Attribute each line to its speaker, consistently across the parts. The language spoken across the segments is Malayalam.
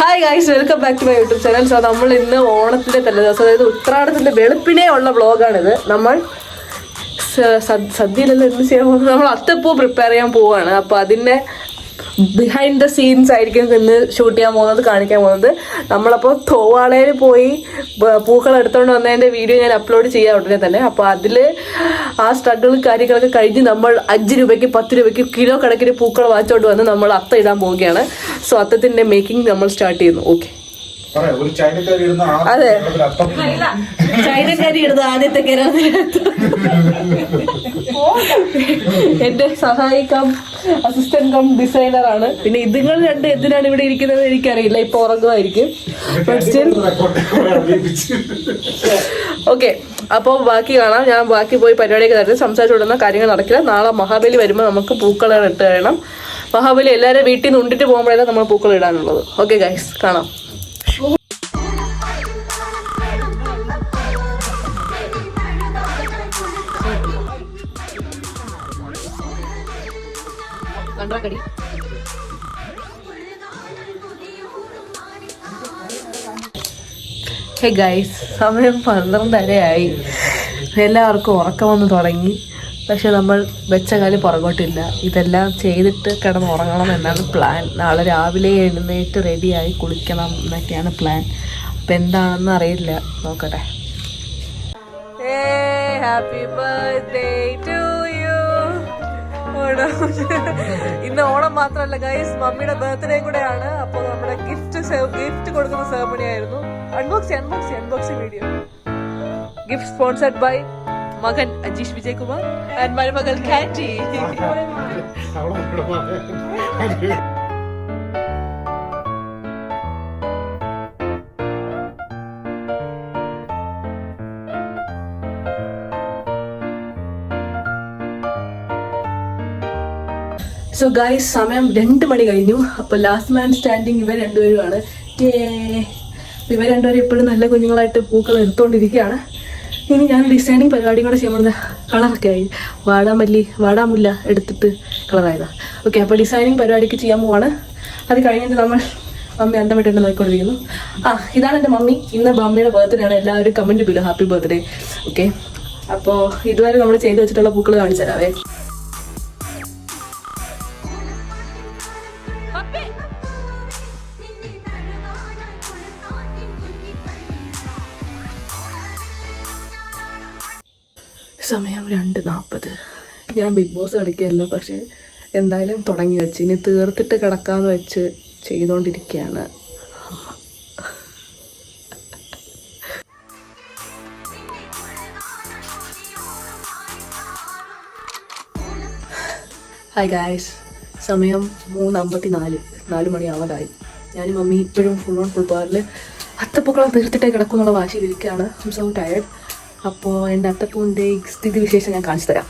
Speaker 1: Hi guys, welcome back to my YouTube channel. So നമ്മൾ ഇന്ന് ഓണത്തിന്റെ തലേദിവസം, അതായത് ഉത്രാടത്തിന്റെ വെളുപ്പിനെ ഉള്ള വ്ളോഗാണിത്. നമ്മൾ സദ്യയിലെല്ലാം എന്ത് ചെയ്യാൻ പോകുന്നത്, നമ്മൾ അത്തപ്പൂ പ്രിപ്പയർ ചെയ്യാൻ പോവാണ്. അപ്പൊ അതിന്റെ ബിഹൈൻഡ് ദ സീൻസ് ആയിരിക്കും ഇന്ന് ഷൂട്ട് ചെയ്യാൻ പോകുന്നത്, കാണിക്കാൻ പോകുന്നത്. നമ്മളപ്പോൾ തോവാളയിൽ പോയി പൂക്കൾ എടുത്തുകൊണ്ട് വന്നതിൻ്റെ വീഡിയോ ഞാൻ അപ്ലോഡ് ചെയ്യാൻ ഉടനെ തന്നെ. അപ്പോൾ അതിൽ ആ സ്ട്രഗിളും കാര്യങ്ങളൊക്കെ കഴിഞ്ഞ് നമ്മൾ 5 രൂപയ്ക്ക് 10 രൂപയ്ക്ക് കിലോ കണക്കിന് പൂക്കൾ വാങ്ങിച്ചുകൊണ്ട് വന്ന് നമ്മൾ അത്തം ഇടാൻ പോവുകയാണ്. സോ അത്തത്തിൻ്റെ മേക്കിംഗ് നമ്മൾ സ്റ്റാർട്ട് ചെയ്യുന്നു. ഓക്കെ, അതെ, ചൈനക്കാരി ഇടുന്ന ആദ്യത്തെ കേരളത്തിലെത്തും. എന്റെ സഹായിക്കാം അസിസ്റ്റന്റ് കം ഡിസൈനർ ആണ്. പിന്നെ ഇതുങ്ങൾ രണ്ട് എന്തിനാണ് ഇവിടെ ഇരിക്കുന്നത് എനിക്കറിയില്ല, ഇപ്പൊ ഉറങ്ങുമായിരിക്കും. ഓക്കെ, അപ്പോൾ ബാക്കി കാണാം. ഞാൻ ബാക്കി പോയി പരിപാടിയൊക്കെ നടത്തി സംസാരിച്ചു വിടുന്ന കാര്യങ്ങൾ നടക്കില്ല. നാളെ മഹാബലി വരുമ്പോൾ നമുക്ക് പൂക്കൾ ഇട്ട് വേണം. മഹാബലി എല്ലാവരും വീട്ടിൽ നിന്ന് ഉണ്ടിട്ട് പോകുമ്പോഴാണ് നമ്മൾ പൂക്കൾ ഇടാനുള്ളത്. ഓക്കെ ഗൈസ്, കാണാം. ഹേ ഗൈസ്, സമയം 12:30 എല്ലാവർക്കും ഉറക്കം വന്ന് തുടങ്ങി. പക്ഷെ നമ്മൾ വെച്ച കാലം പുറകോട്ടില്ല. ഇതെല്ലാം ചെയ്തിട്ട് കിടന്ന് ഉറങ്ങണം എന്നാണ് പ്ലാൻ. നാളെ രാവിലെ എഴുന്നേറ്റ് റെഡിയായി കുളിക്കണം എന്നൊക്കെയാണ് പ്ലാൻ. അപ്പം എന്താണെന്ന് അറിയില്ല, നോക്കട്ടെ. Happy birthday to you. ഇന്ന് ഓണം മാത്രമല്ല ഗൈസ്, മമ്മിയുടെ ബർത്ത്ഡേ കൂടെയാണ്. അപ്പോൾ നമ്മുടെ ഗിഫ്റ്റ് കൊടുക്കുന്ന സെറമണി ആയിരുന്നു. Unboxing video. Gift sponsored by മകൻ അജീഷ് വിജയകുമാർ ആൻഡ് മരുമകൾ കാറ്റി. സോ ഗൈസ്, സമയം 2 മണി കഴിഞ്ഞു. അപ്പോൾ ലാസ്റ്റ് മാൻ സ്റ്റാൻഡിങ് ഇവർ രണ്ടുപേരുമാണ്. ഇവർ രണ്ടുപേരും ഇപ്പോഴും നല്ല കുഞ്ഞുങ്ങളായിട്ട് പൂക്കൾ എടുത്തുകൊണ്ടിരിക്കുകയാണ്. ഇനി ഞാൻ ഡിസൈനിങ് പരിപാടിയും കൂടെ ചെയ്യുമ്പോൾ കളറൊക്കെ ആയി. വാടാമുല്ല എടുത്തിട്ട് കളറായതാണ്. ഓക്കെ, അപ്പോൾ ഡിസൈനിങ് പരിപാടിക്ക് ചെയ്യാൻ പോവാണ്. അത് കഴിഞ്ഞിട്ട് നമ്മൾ മമ്മി അന്തമിട്ടുണ്ട് നോക്കിക്കൊണ്ടിരിക്കുന്നു. ഇതാണ് എൻ്റെ മമ്മി. ഇന്ന് മമ്മിയുടെ ബർത്ത്ഡേ ആണ്. എല്ലാവരും കമൻറ്റ് ബില്ലോ ഹാപ്പി ബർത്ത്ഡേ. ഓക്കെ, അപ്പോൾ ഇതുവരെ നമ്മൾ ചെയ്ത് വെച്ചിട്ടുള്ള പൂക്കൾ കാണിച്ചു തരാവേ. സമയം 2:40. ഞാൻ ബിഗ് ബോസ് കളിക്കുകയല്ലോ, പക്ഷേ എന്തായാലും തുടങ്ങി വെച്ച് ഇനി തീർത്തിട്ട് കിടക്കാമെന്ന് വെച്ച് ചെയ്തുകൊണ്ടിരിക്കുകയാണ്. ഹായ് ഗായ്സ്, സമയം 3:54. 4 മണിയാവാതായി. ഞാനും മമ്മി ഇപ്പോഴും ഫുൾ പവറിൽ അത്തപ്പൂക്കളം തീർത്തിട്ടേ കിടക്കുന്നുള്ള വാശിയിലിരിക്കുകയാണ്. I am so tired. അപ്പോൾ എൻ്റെ അത്തപ്പൂവിൻ്റെ സ്ഥിതി വിശേഷം ഞാൻ കാണിച്ചു തരാം.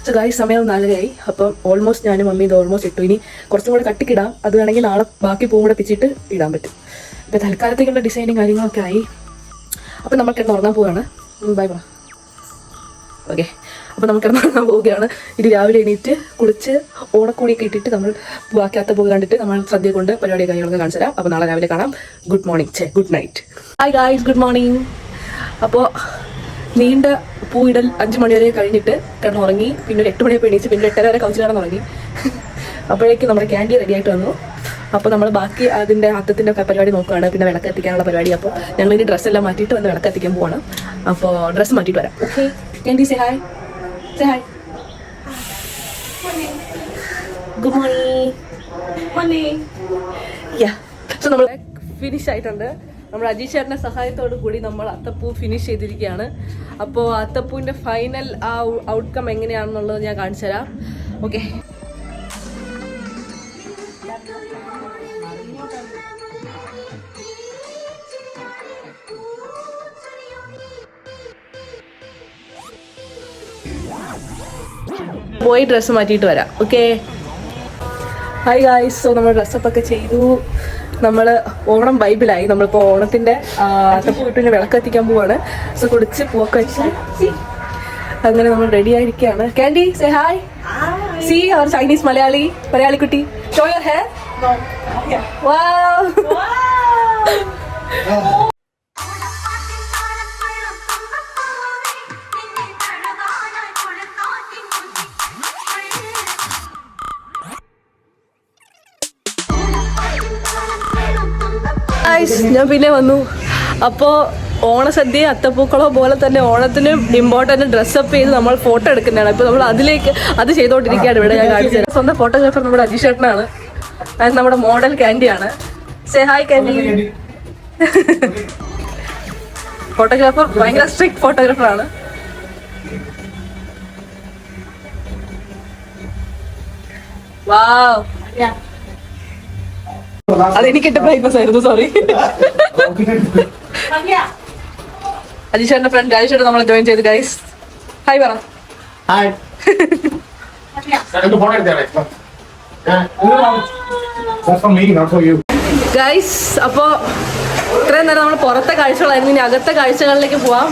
Speaker 1: സോ ഗൈസ്, സമയം 4:00. അപ്പം ഓൾമോസ്റ്റ് ഞാനും മമ്മി ഇത് ഓൾമോസ്റ്റ് ഇട്ടു. ഇനി കുറച്ചും കൂടെ കട്ടിക്കിടാം. അത് വേണമെങ്കിൽ നാളെ ബാക്കി പൂവും കൂടെ പിച്ചിട്ട് ഇടാൻ പറ്റും. ഇപ്പം തൽക്കാലത്തേക്കുള്ള ഡിസൈനും കാര്യങ്ങളൊക്കെ ആയി. അപ്പം നമ്മൾ കിടന്ന് ഉറങ്ങാൻ പോവുകയാണ്. Bye bye. ഓക്കെ, അപ്പോൾ നമുക്ക് കിടന്നുറങ്ങാൻ പോവുകയാണ്. ഇത് രാവിലെ എണീറ്റ് കുളിച്ച് ഓണക്കൂടിയൊക്കെ ഇട്ടിട്ട് നമ്മൾ ബാക്കി അത്തപ്പൂ കണ്ടിട്ട് നമ്മൾ സദ്യ കൊണ്ട് പരിപാടി കാര്യങ്ങളൊക്കെ കാണിച്ചു തരാം. അപ്പോൾ നാളെ രാവിലെ കാണാം. Good morning, good night. Hi guys, good morning. അപ്പോൾ നീണ്ട പൂയിടൽ 5 മണി വരെ കഴിഞ്ഞിട്ട് കിടന്നുറങ്ങി. പിന്നെ ഒരു 8 മണിയൊക്കെ എണീച്ച് പിന്നെ 8:30 വരെ കൗച്ചിൽ കിടന്നുറങ്ങി. അപ്പോഴേക്കും നമ്മുടെ ക്യാൻഡി റെഡി ആയിട്ട് വന്നു. അപ്പോൾ നമ്മൾ ബാക്കി അതിൻ്റെ അത്തത്തിൻ്റെ പരിപാടി നോക്കുകയാണ്. പിന്നെ വിളക്ക് എത്തിക്കാനുള്ള പരിപാടി. അപ്പോൾ ഞങ്ങൾ ഇനി ഡ്രസ്സെല്ലാം മാറ്റിയിട്ട് വന്ന് വിളക്ക് എത്തിക്കാൻ പോവാണ്. അപ്പോൾ ഡ്രസ്സ് മാറ്റിയിട്ട് വരാം. Okay, candy say hi. Say hi. Good morning. Morning. Yeah. So നമ്മൾ ഫിനിഷ് ആയിട്ടുണ്ട്. നമ്മൾ അജീഷ് ചേട്ടൻ്റെ സഹായത്തോടു കൂടി നമ്മൾ അത്തപ്പൂ ഫിനിഷ് ചെയ്തിരിക്കുകയാണ്. അപ്പോൾ അത്തപ്പൂവിൻ്റെ ഫൈനൽ ആ ഔട്ട്കം എങ്ങനെയാണെന്നുള്ളത് ഞാൻ കാണിച്ചു തരാം. ഓക്കെ, പോയി ഡ്രസ്സ് മാറ്റിയിട്ട് വരാം. Okay, hi guys. സോ നമ്മൾ ഡ്രസ്സപ്പൊക്കെ ചെയ്തു. നമ്മൾ ഓണം വൈബിലായി. നമ്മളിപ്പോൾ ഓണത്തിൻ്റെ അത്തപ്പൂ ഇട്ട് വിളക്ക് എത്തിക്കാൻ പോവാണ്. സോ കുടിച്ച് പൂവൊക്കെ വെച്ച് അങ്ങനെ നമ്മൾ റെഡി ആയിരിക്കുകയാണ്. Candy say hi. See our Chinese Malayali കുട്ടി. Show your hair. വാവ്. ഞാൻ പിന്നെ വന്നു. അപ്പോൾ ഓണസദ്യ അത്തപ്പൂക്കളോ പോലെ തന്നെ ഓണത്തിന് ഇമ്പോർട്ടൻറ്റ് ഡ്രസ്സപ്പ് ചെയ്ത് നമ്മൾ ഫോട്ടോ എടുക്കുന്നതാണ്. ഇപ്പോൾ നമ്മൾ അതിലേക്ക് അത് ചെയ്തുകൊണ്ടിരിക്കുകയാണ്. ഇവിടെ ഞാൻ കാണിച്ചു തരാം. സ്വന്തം ഫോട്ടോഗ്രാഫർ നമ്മുടെ അജീഷേട്ടനാണ്. അത് നമ്മുടെ മോഡൽ കാൻഡിയാണ്. Say hi Candy. ഫോട്ടോഗ്രാഫർ ഭയങ്കര സ്ട്രിക്റ്റ് ഫോട്ടോഗ്രാഫറാണ്. വാവ്. അതെനിക്കിട്ട് പ്രൈവസ് ആയിരുന്നു, സോറി. അജീഷേട്ടന്റെ ഫ്രണ്ട് രാജേഷേട്ടൻ നമ്മളെ ജോയിൻ ചെയ്ത്. ഗൈസ് ഹായ് പറ.
Speaker 2: ഹായ്
Speaker 1: ഗൈസ്, അപ്പോൾ ഇത്രയും നേരം നമ്മൾ പുറത്തെ കാഴ്ചകളായിരുന്നു. ഇനി അകത്തെ കാഴ്ചകളിലേക്ക് പോവാം.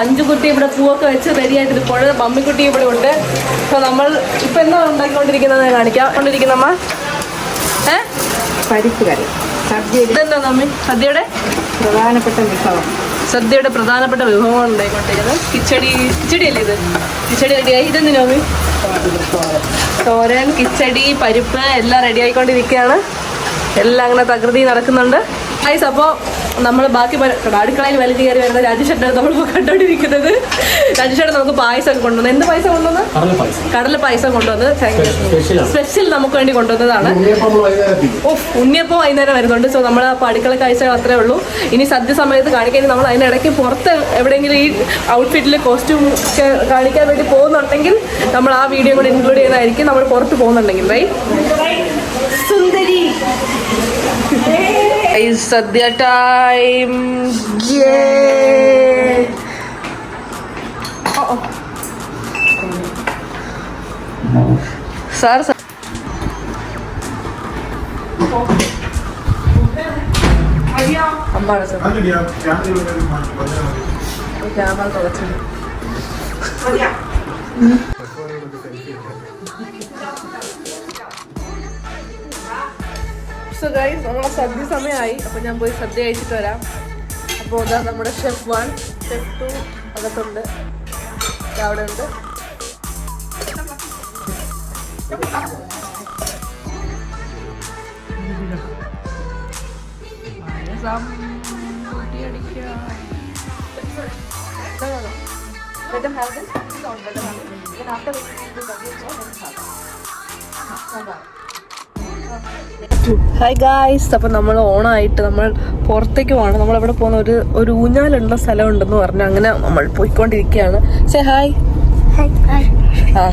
Speaker 1: അഞ്ചുകുട്ടി ഇവിടെ പൂവൊക്കെ വെച്ച് റെഡി ആയിട്ട് ഇപ്പോൾ മമ്മിക്കുട്ടി ഇവിടെ ഉണ്ട്. അപ്പോൾ നമ്മൾ ഇപ്പം എന്താ ഉണ്ടാക്കിക്കൊണ്ടിരിക്കുന്നത് കാണിക്കാം. കൊണ്ടിരിക്കുന്നമ്മ
Speaker 3: പരിപ്പ് കറി.
Speaker 1: ഇതെന്താ മമ്മി? സദ്യയുടെ പ്രധാനപ്പെട്ട വിഭവമാണ് ഉണ്ടായിക്കൊണ്ടിരിക്കുന്നത്. കിച്ചടി അല്ലേ ഇത്? കിച്ചടി റെഡിയായി. ഇതെന്തിനാ മമ്മി? തോരൻ, കിച്ചടി, പരിപ്പ് എല്ലാം റെഡി ആയിക്കൊണ്ടിരിക്കുകയാണ്. എല്ലാം അങ്ങനെ തകൃതി നടക്കുന്നുണ്ട്. ഗൈസ്, അപ്പോൾ നമ്മൾ ബാക്കി അടുക്കളയിൽ വലിച്ചു കയറി വരുന്ന രാജേഷേട്ടനാണ് നമ്മളിപ്പോൾ കണ്ടോണ്ടിരിക്കുന്നത്. രാജേഷേട്ടൻ നമുക്ക് പായസം കൊണ്ടുവന്നു. എന്ത് പായസം കൊണ്ടുവന്ന്? കടല പായസം കൊണ്ടുവന്ന് സ്പെഷ്യൽ നമുക്ക് വേണ്ടി കൊണ്ടുവന്നതാണ്. ഉണ്ണിയപ്പം വൈകുന്നേരം വരുന്നുണ്ട്. സോ നമ്മൾ അപ്പോൾ അടുക്കള കാഴ്ച അത്രേ ഉള്ളൂ. ഇനി സദ്യ സമയത്ത് കാണിക്കാൻ നമ്മൾ അതിനിടയ്ക്ക് പുറത്ത് എവിടെയെങ്കിലും ഈ ഔട്ട്ഫിറ്റിൽ കോസ്റ്റ്യൂം കാണിക്കാൻ വേണ്ടി പോകുന്നുണ്ടെങ്കിൽ നമ്മൾ ആ വീഡിയോ കൂടെ ഇൻക്ലൂഡ് ചെയ്യുന്നതായിരിക്കും. നമ്മൾ പുറത്ത് പോകുന്നുണ്ടെങ്കിൽ. സുന്ദരി സദ്യ ടൈം. സാർ അമ്മാണ് സാർ ക്യാമറ തുറച്ചു. സോ ഗൈസ്, നമ്മളെ സദ്യ സമയമായി. അപ്പോൾ ഞാൻ പോയി സദ്യ കഴിച്ചിട്ട് വരാം. അപ്പോൾ ഇതാ നമ്മുടെ ഷെഫ് 1, ഷെഫ് 2 അകത്തുണ്ട്, അവിടെ ഉണ്ട്. ഹായ് ഗായ്സ്, അപ്പോൾ നമ്മൾ ഓണമായിട്ട് നമ്മൾ പുറത്തേക്ക് പോകണം. നമ്മളവിടെ പോകുന്ന ഒരു ഊഞ്ഞാലുള്ള സ്ഥലമുണ്ടെന്ന് പറഞ്ഞു. അങ്ങനെ നമ്മൾ പോയിക്കൊണ്ടിരിക്കുകയാണ്. Say hi.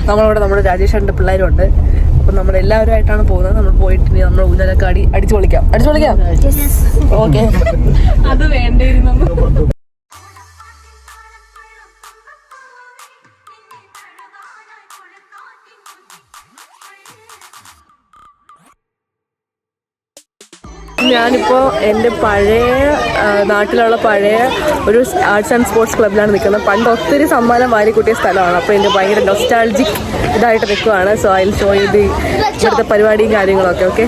Speaker 1: നമ്മളിവിടെ നമ്മുടെ രാജേഷേട്ടൻ്റെ പിള്ളേരും ഉണ്ട്. അപ്പം നമ്മളെല്ലാവരുമായിട്ടാണ് പോകുന്നത്. നമ്മൾ പോയിട്ട് ഇനി നമ്മൾ ഊഞ്ഞാലൊക്കെ അടിച്ചു പൊളിക്കാം. ഓക്കെ, അത് വേണ്ടിയിരുന്നു. ഞാനിപ്പോൾ എൻ്റെ നാട്ടിലുള്ള പഴയ ഒരു ആർട്സ് ആൻഡ് സ്പോർട്സ് ക്ലബ്ബിലാണ് നിൽക്കുന്നത്. പണ്ട് ഒത്തിരി സമ്മാനം വാരിക്കൂട്ടിയ സ്ഥലമാണ്. അപ്പോൾ എൻ്റെ ഭയങ്കര നൊസ്റ്റാൾജിക് ഇതായിട്ട് നിൽക്കുവാണ്. So I will show you ഇവിടുത്തെ പരിപാടിയും കാര്യങ്ങളൊക്കെ. ഓക്കെ,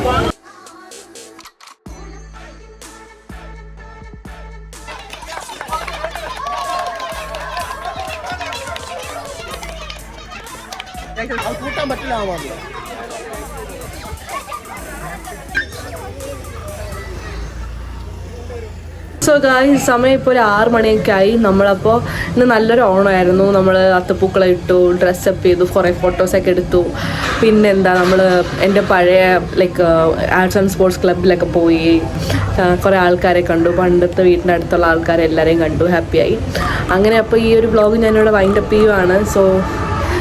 Speaker 2: കൂട്ടാൻ പറ്റില്ല.
Speaker 1: സോ ഗായ്സ്, സമയം ഇപ്പോൾ ഒരു 6 മണിയൊക്കെ ആയി. നമ്മളപ്പോൾ ഇന്ന് നല്ലൊരു ഓണമായിരുന്നു. നമ്മൾ അത്തപ്പൂക്കളം ഇട്ടു, ഡ്രസ്സപ്പ് ചെയ്തു, കുറേ ഫോട്ടോസൊക്കെ എടുത്തു. പിന്നെന്താ, നമ്മൾ എൻ്റെ പഴയ ആർട്സ് ആൻഡ് സ്പോർട്സ് ക്ലബിലൊക്കെ പോയി കുറേ ആൾക്കാരെ കണ്ടു. പണ്ടത്തെ വീടിൻ്റെ അടുത്തുള്ള ആൾക്കാരെ എല്ലാവരെയും കണ്ടു, ഹാപ്പിയായി. അങ്ങനെ അപ്പോൾ ഈ ഒരു വ്ളോഗ് ഞാനിവിടെ വൈൻഡപ്പ് ചെയ്യുവാണ്. സോ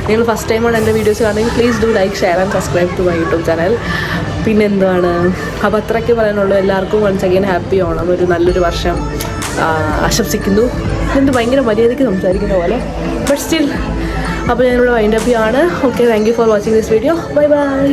Speaker 1: നിങ്ങൾ ഫസ്റ്റ് ടൈമാണ് എൻ്റെ വീഡിയോസ് കാണുമെങ്കിൽ please do like, share and subscribe to my YouTube channel. പിന്നെന്താണ്, അപ്പോൾ അത്രയ്ക്ക് പറയാനുള്ളൂ. എല്ലാവർക്കും വൺസ് അഗൈൻ ഹാപ്പി ഓണം, ഒരു നല്ലൊരു വർഷം ആശംസിക്കുന്നു. എന്ത് ഭയങ്കര മര്യാദയ്ക്ക് സംസാരിക്കുന്ന പോലെ, ബട്ട് സ്റ്റിൽ. അപ്പോൾ ഞാനിവിടെ വൈൻഡപ്പ് ആണ്. Okay, thank you for watching this video. Bye bye.